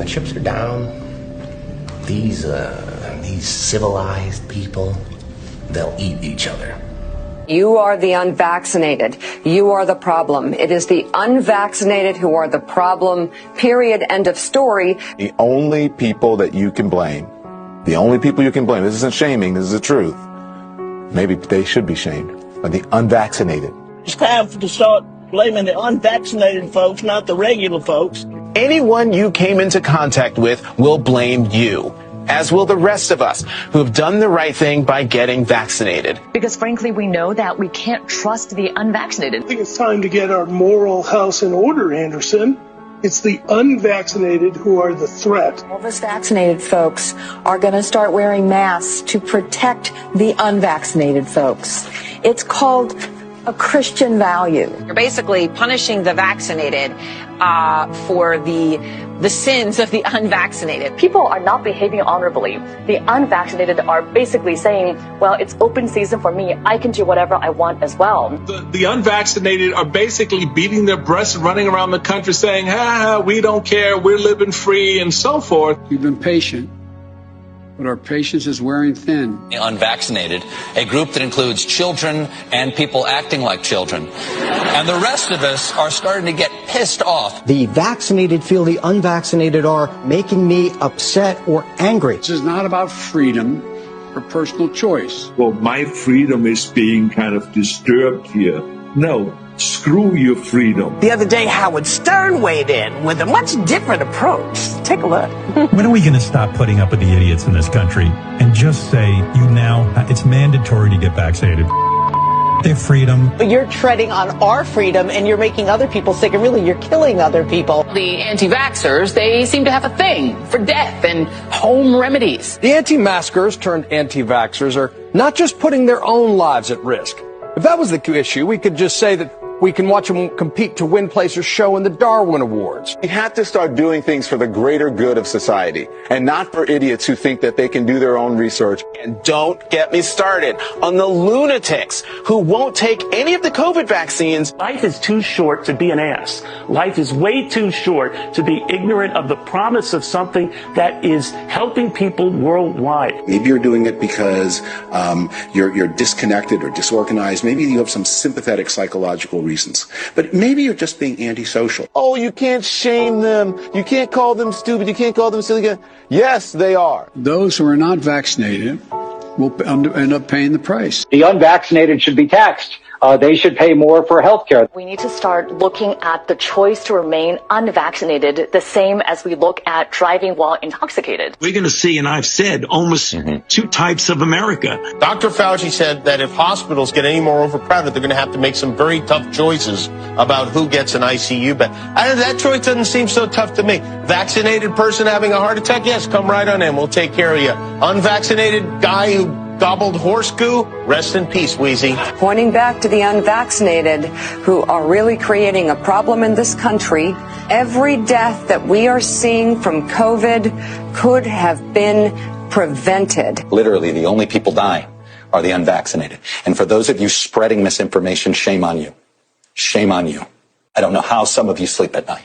the chips are down, these civilized people, they'll eat each other. You are the unvaccinated. You are the problem. It is the unvaccinated who are the problem, period, end of story. The only people that you can blame, this isn't shaming, this is the truth. Maybe they should be shamed, are the unvaccinated. It's time to start blaming the unvaccinated folks, not the regular folks. Anyone you came into contact with will blame you, as will the rest of us who have done the right thing by getting vaccinated. Because frankly, we know that we can't trust the unvaccinated. I think it's time to get our moral house in order, Anderson. It's the unvaccinated who are the threat. All those vaccinated folks are going to start wearing masks to protect the unvaccinated folks. It's called a Christian value. You're basically punishing the vaccinated for the sins of the unvaccinated. People are not behaving honorably. The unvaccinated are basically saying, well, it's open season for me. I can do whatever I want as well. The unvaccinated are basically beating their breasts and running around the country saying, we don't care, we're living free, and so forth. We've been patient, but our patience is wearing thin. The unvaccinated, a group that includes children and people acting like children. And the rest of us are starting to get pissed off. The vaccinated feel the unvaccinated are making me upset or angry. This is not about freedom or personal choice. Well, my freedom is being kind of disturbed here. No, screw your freedom. The other day, Howard Stern weighed in with a much different approach. Take a look. When are we going to stop putting up with the idiots in this country and just say, it's mandatory to get vaccinated? Their freedom. But you're treading on our freedom and you're making other people sick, and really you're killing other people. The anti-vaxxers, they seem to have a thing for death and home remedies. The anti-maskers turned anti-vaxxers are not just putting their own lives at risk. If that was the issue, we could just say that we can watch them compete to win place or show in the Darwin Awards. We have to start doing things for the greater good of society and not for idiots who think that they can do their own research. And don't get me started on the lunatics who won't take any of the COVID vaccines. Life is too short to be an ass. Life is way too short to be ignorant of the promise of something that is helping people worldwide. Maybe you're doing it because you're disconnected or disorganized. Maybe you have some sympathetic psychological reasons. But maybe you're just being antisocial. Oh, you can't shame them. You can't call them stupid. You can't call them silly. Yes, they are. Those who are not vaccinated will end up paying the price. The unvaccinated should be taxed. They should pay more for health care. We need to start looking at the choice to remain unvaccinated the same as we look at driving while intoxicated. We're going to see, and I've said, almost two types of America. Dr. Fauci said that if hospitals get any more overcrowded, they're going to have to make some very tough choices about who gets an ICU bed. That choice doesn't seem so tough to me. Vaccinated person having a heart attack, yes, come right on in. We'll take care of you. Unvaccinated guy who gobbled horse goo, rest in peace, Wheezy. Pointing back to the unvaccinated who are really creating a problem in this country, every death that we are seeing from COVID could have been prevented. Literally, the only people dying are the unvaccinated. And for those of you spreading misinformation, shame on you. Shame on you. I don't know how some of you sleep at night.